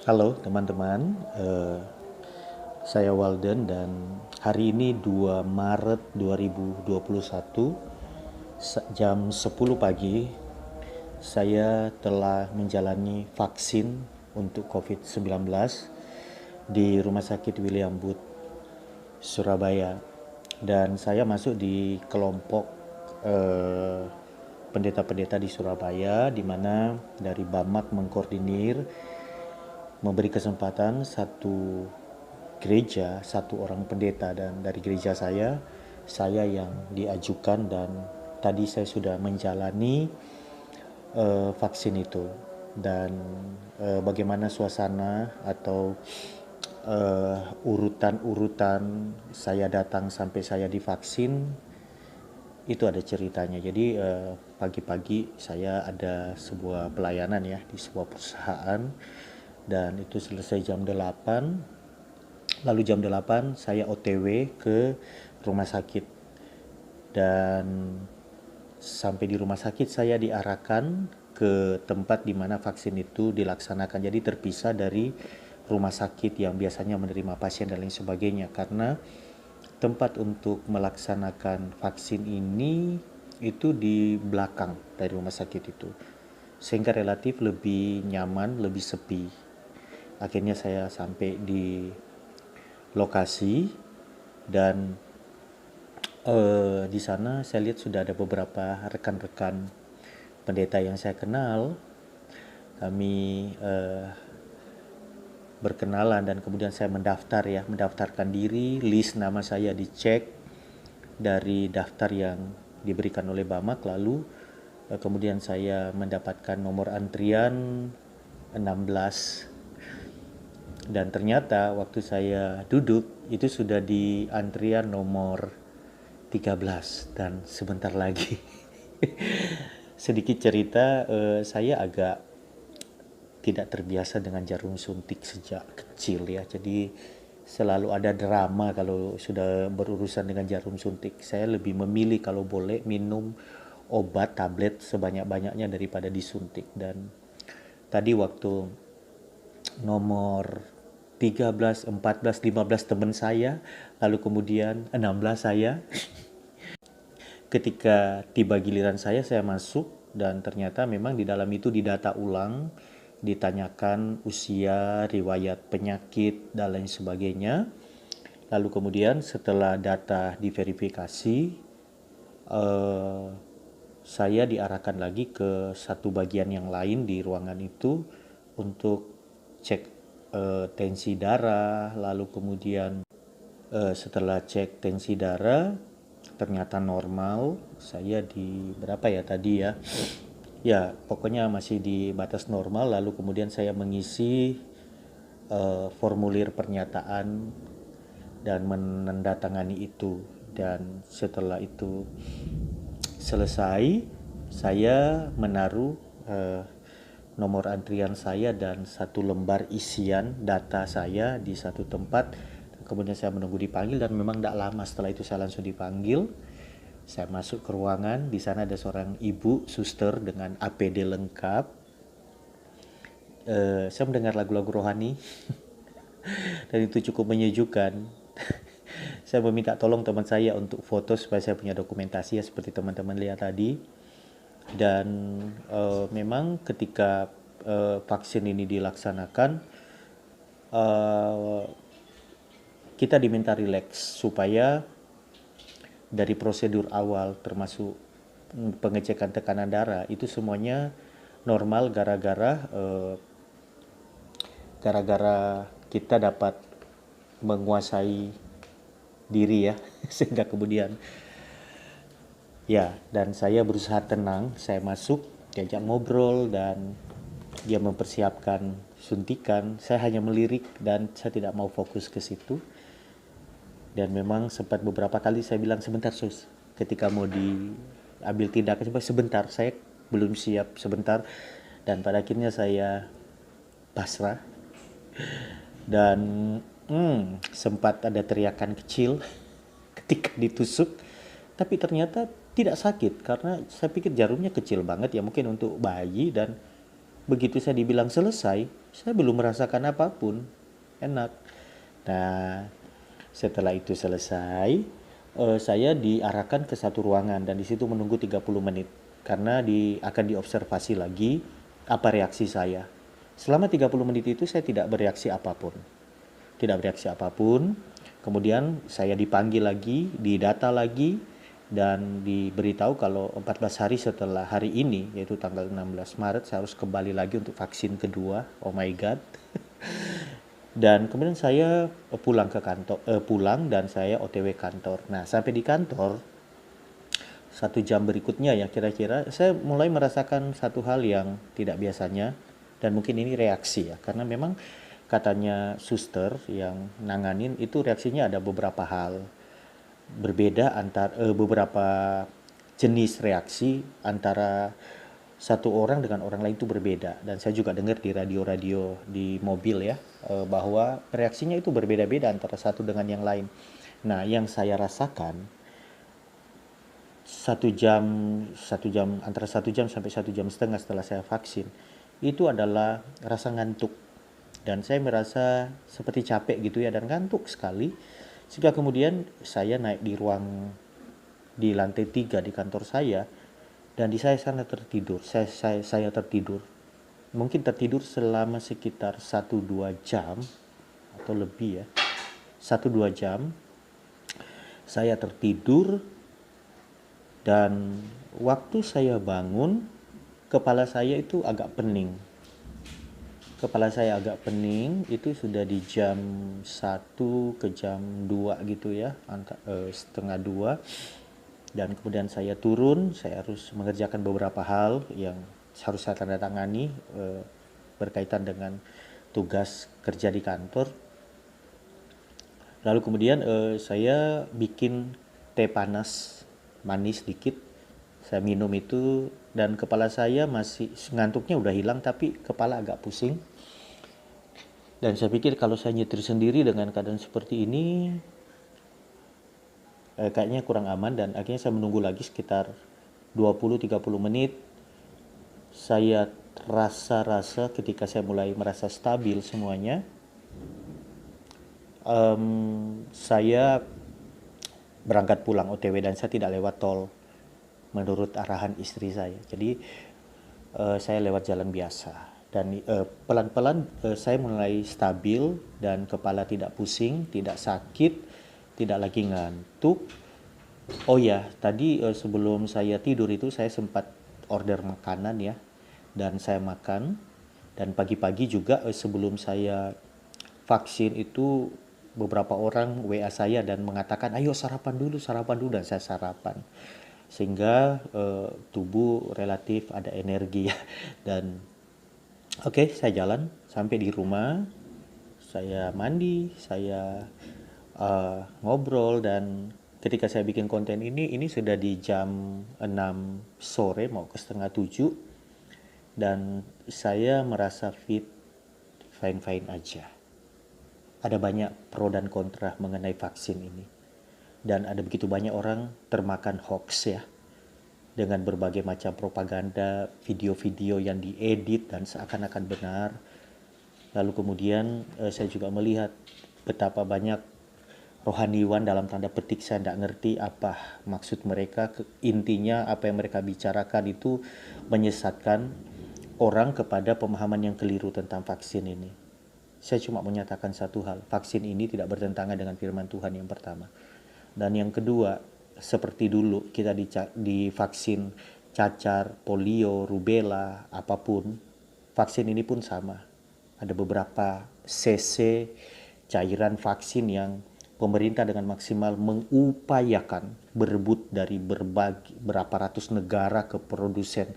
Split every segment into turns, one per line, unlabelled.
Halo teman-teman, saya Walden dan hari ini 2 Maret 2021 jam 10 pagi saya telah menjalani vaksin untuk COVID-19 di Rumah Sakit William Booth, Surabaya. Dan saya masuk di kelompok pendeta-pendeta di Surabaya, di mana dari Bamak mengkoordinir memberi kesempatan satu gereja, satu orang pendeta, dan dari gereja saya yang diajukan dan tadi saya sudah menjalani vaksin itu. Dan bagaimana suasana atau urutan-urutan saya datang sampai saya divaksin itu ada ceritanya. Jadi pagi-pagi saya ada sebuah pelayanan ya di sebuah perusahaan dan itu selesai jam 8. Lalu jam 8 saya OTW ke rumah sakit dan sampai di rumah sakit saya diarahkan ke tempat di mana vaksin itu dilaksanakan. Jadi terpisah dari rumah sakit yang biasanya menerima pasien dan lain sebagainya, karena tempat untuk melaksanakan vaksin ini itu di belakang dari rumah sakit itu, sehingga relatif lebih nyaman, lebih sepi. Akhirnya saya sampai di lokasi dan di sana saya lihat sudah ada beberapa rekan-rekan pendeta yang saya kenal. Kami berkenalan dan kemudian saya mendaftarkan diri, list nama saya dicek dari daftar yang diberikan oleh Bamak, lalu kemudian saya mendapatkan nomor antrian 16 dan ternyata waktu saya duduk itu sudah di antrian nomor 13 dan sebentar lagi. Sedikit cerita, saya agak tidak terbiasa dengan jarum suntik sejak kecil ya. Jadi selalu ada drama kalau sudah berurusan dengan jarum suntik. Saya lebih memilih kalau boleh minum obat tablet sebanyak-banyaknya daripada disuntik. Dan tadi waktu nomor 13, 14, 15 teman saya, lalu kemudian 16 saya. Ketika tiba giliran saya masuk dan ternyata memang di dalam itu didata ulang, ditanyakan usia, riwayat penyakit, dan lain sebagainya. Lalu kemudian setelah data diverifikasi, eh, saya diarahkan lagi ke satu bagian yang lain di ruangan itu untuk cek tensi darah. Lalu kemudian setelah cek tensi darah ternyata normal. Saya di berapa ya tadi ya, ya pokoknya masih di batas normal. Lalu kemudian saya mengisi formulir pernyataan dan menandatangani itu, dan setelah itu selesai saya menaruh nomor antrian saya dan satu lembar isian data saya di satu tempat. Kemudian saya menunggu dipanggil dan memang tidak lama setelah itu saya langsung dipanggil. Saya masuk ke ruangan, di sana ada seorang ibu suster dengan APD lengkap. Saya mendengar lagu-lagu rohani dan itu cukup menyejukkan. Saya meminta tolong teman saya untuk foto supaya saya punya dokumentasi ya, seperti teman-teman lihat tadi. Dan memang ketika vaksin ini dilaksanakan, uh, kita diminta rileks supaya dari prosedur awal termasuk pengecekan tekanan darah itu semuanya normal gara-gara kita dapat menguasai diri ya. Sehingga kemudian ya, dan saya berusaha tenang, saya masuk, diajak ngobrol dan dia mempersiapkan suntikan. Saya hanya melirik dan saya tidak mau fokus ke situ. Dan memang sempat beberapa kali saya bilang sebentar sus, ketika mau diambil tindakan sebentar, saya belum siap, sebentar. Dan pada akhirnya saya pasrah dan sempat ada teriakan kecil ketika ditusuk, tapi ternyata tidak sakit karena saya pikir jarumnya kecil banget ya, mungkin untuk bayi, dan begitu saya dibilang selesai, saya belum merasakan apapun. Enak. Nah, setelah itu selesai, saya diarahkan ke satu ruangan dan di situ menunggu 30 menit karena akan diobservasi lagi apa reaksi saya. Selama 30 menit itu saya tidak bereaksi apapun. Tidak bereaksi apapun. Kemudian saya dipanggil lagi, didata lagi, dan diberitahu kalau 14 hari setelah hari ini, yaitu tanggal 16 Maret, saya harus kembali lagi untuk vaksin kedua. Oh my God. Dan kemudian saya pulang ke kantor, pulang dan saya OTW kantor. Nah, sampai di kantor, 1 jam berikutnya ya kira-kira, saya mulai merasakan satu hal yang tidak biasanya, dan mungkin ini reaksi ya, karena memang katanya suster yang nanganin itu reaksinya ada beberapa hal berbeda beberapa jenis reaksi antara satu orang dengan orang lain itu berbeda, dan saya juga dengar di radio-radio di mobil ya, bahwa reaksinya itu berbeda-beda antara satu dengan yang lain. Nah, yang saya rasakan 1 jam antara 1 jam sampai 1 jam setengah setelah saya vaksin itu adalah rasa ngantuk, dan saya merasa seperti capek gitu ya dan ngantuk sekali, sehingga kemudian saya naik di lantai 3 di kantor saya, dan di saya sana tertidur. Saya tertidur, mungkin tertidur selama sekitar 1-2 jam atau lebih ya, 1-2 jam saya tertidur. Dan waktu saya bangun, kepala saya itu agak pening. Kepala saya agak pening, itu sudah di jam 1 ke jam 2 gitu ya, setengah 2. Dan kemudian saya turun, saya harus mengerjakan beberapa hal yang harus saya tanda tangani berkaitan dengan tugas kerja di kantor. Lalu kemudian saya bikin teh panas manis dikit, saya minum itu, dan kepala saya masih ngantuknya udah hilang tapi kepala agak pusing. Dan saya pikir kalau saya nyetir sendiri dengan keadaan seperti ini kayaknya kurang aman, dan akhirnya saya menunggu lagi sekitar 20-30 menit. Saya rasa ketika saya mulai merasa stabil semuanya, saya berangkat pulang OTW, dan saya tidak lewat tol menurut arahan istri saya. Jadi saya lewat jalan biasa, dan pelan-pelan saya mulai stabil dan kepala tidak pusing, tidak sakit, tidak lagi ngantuk. Oh ya, tadi sebelum saya tidur itu saya sempat order makanan ya, dan saya makan. Dan pagi-pagi juga sebelum saya vaksin itu beberapa orang WA saya dan mengatakan ayo sarapan dulu, dan saya sarapan, sehingga tubuh relatif ada energi ya. Dan oke, saya jalan sampai di rumah, saya mandi, saya ngobrol, dan ketika saya bikin konten ini sudah di jam 6 sore mau ke setengah 7, dan saya merasa fine-fine aja. Ada banyak pro dan kontra mengenai vaksin ini. Dan ada begitu banyak orang termakan hoax ya. Dengan berbagai macam propaganda, video-video yang diedit dan seakan-akan benar. Lalu kemudian saya juga melihat betapa banyak rohaniwan dalam tanda petik, saya tidak ngerti apa maksud mereka. Intinya apa yang mereka bicarakan itu menyesatkan orang kepada pemahaman yang keliru tentang vaksin ini. Saya cuma menyatakan satu hal, vaksin ini tidak bertentangan dengan firman Tuhan yang pertama. Dan yang kedua, seperti dulu kita divaksin cacar, polio, rubella, apapun, vaksin ini pun sama. Ada beberapa cc cairan vaksin yang pemerintah dengan maksimal mengupayakan berebut dari berapa ratus negara ke produsen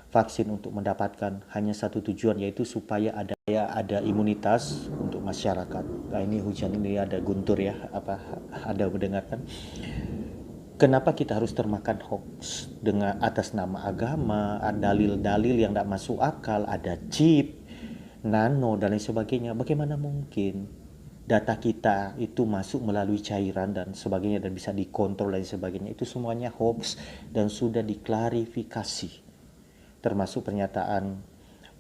vaksin untuk mendapatkan hanya satu tujuan, yaitu supaya ada imunitas untuk masyarakat. Nah, ini hujan ini ada guntur ya, apa Anda mendengarkan? Kenapa kita harus termakan hoax dengan atas nama agama, dalil-dalil yang tidak masuk akal, ada chip, nano dan lain sebagainya? Bagaimana mungkin data kita itu masuk melalui cairan dan sebagainya dan bisa dikontrol dan sebagainya? Itu semuanya hoax dan sudah diklarifikasi. Termasuk pernyataan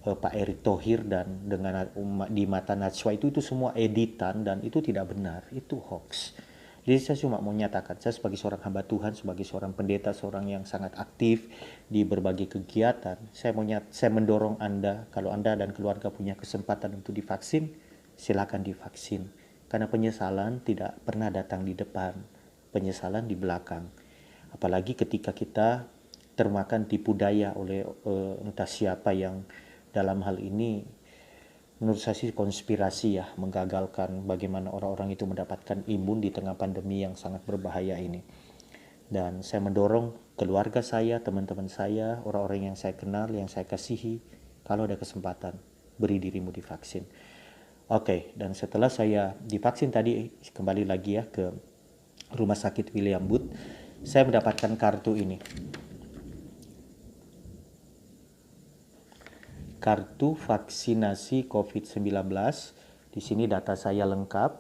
Pak Erick Thohir dan dengan di mata Najwa itu semua editan dan itu tidak benar, itu hoax. Jadi saya cuma mau nyatakan, saya sebagai seorang hamba Tuhan, sebagai seorang pendeta, seorang yang sangat aktif di berbagai kegiatan, saya mendorong Anda, kalau Anda dan keluarga punya kesempatan untuk divaksin, silakan divaksin. Karena penyesalan tidak pernah datang di depan, penyesalan di belakang. Apalagi ketika kita termakan tipu daya oleh entah siapa yang dalam hal ini menurut saya sih konspirasi ya, menggagalkan bagaimana orang-orang itu mendapatkan imun di tengah pandemi yang sangat berbahaya ini. Dan saya mendorong keluarga saya, teman-teman saya, orang-orang yang saya kenal, yang saya kasihi, kalau ada kesempatan, beri dirimu divaksin. Oke, dan setelah saya divaksin tadi, kembali lagi ya ke Rumah Sakit William Booth, saya mendapatkan kartu ini. Kartu vaksinasi COVID-19. Di sini data saya lengkap.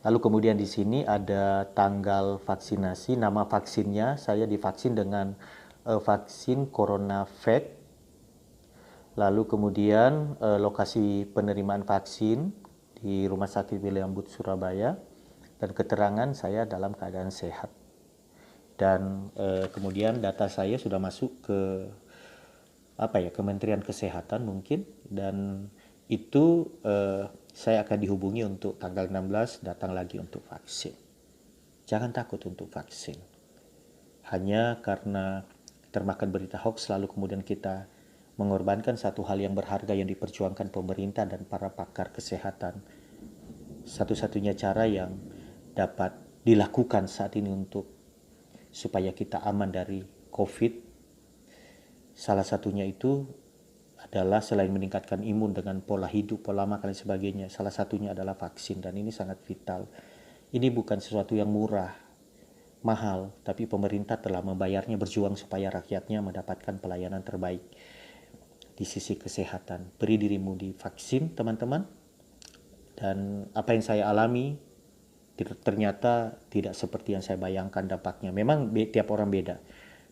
Lalu kemudian di sini ada tanggal vaksinasi, nama vaksinnya. Saya divaksin dengan vaksin CoronaVac. Lalu kemudian lokasi penerimaan vaksin di Rumah Sakit William Booth Surabaya, dan keterangan saya dalam keadaan sehat. Dan kemudian data saya sudah masuk ke Kementerian Kesehatan mungkin, dan itu saya akan dihubungi untuk tanggal 16 datang lagi untuk vaksin. Jangan takut untuk vaksin. Hanya karena termakan berita hoax lalu kemudian kita mengorbankan satu hal yang berharga yang diperjuangkan pemerintah dan para pakar kesehatan. Satu-satunya cara yang dapat dilakukan saat ini untuk supaya kita aman dari COVID, salah satunya itu adalah selain meningkatkan imun dengan pola hidup, pola makan dan sebagainya, salah satunya adalah vaksin, dan ini sangat vital. Ini bukan sesuatu yang murah, mahal, tapi pemerintah telah membayarnya, berjuang supaya rakyatnya mendapatkan pelayanan terbaik di sisi kesehatan. Beri dirimu divaksin, teman-teman. Dan apa yang saya alami ternyata tidak seperti yang saya bayangkan dampaknya. Memang tiap orang beda.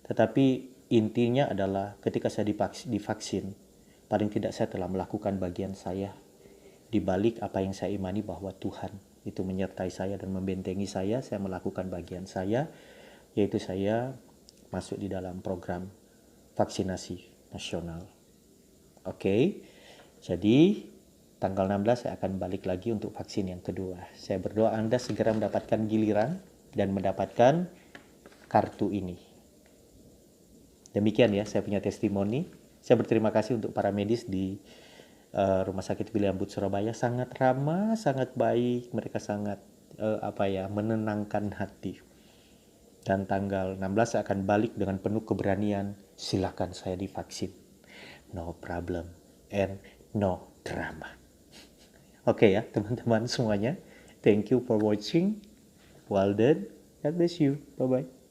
Tetapi intinya adalah ketika saya divaksin, paling tidak saya telah melakukan bagian saya di balik apa yang saya imani bahwa Tuhan itu menyertai saya dan membentengi saya melakukan bagian saya, yaitu saya masuk di dalam program vaksinasi nasional. Oke, jadi tanggal 16 saya akan balik lagi untuk vaksin yang kedua. Saya berdoa Anda segera mendapatkan giliran dan mendapatkan kartu ini. Demikian ya, saya punya testimoni. Saya berterima kasih untuk para medis di Rumah Sakit William Booth Surabaya. Sangat ramah, sangat baik. Mereka sangat menenangkan hati. Dan tanggal 16 saya akan balik dengan penuh keberanian. Silakan saya divaksin. No problem and no drama. Oke ya teman-teman semuanya. Thank you for watching. Well done. God bless you. Bye-bye.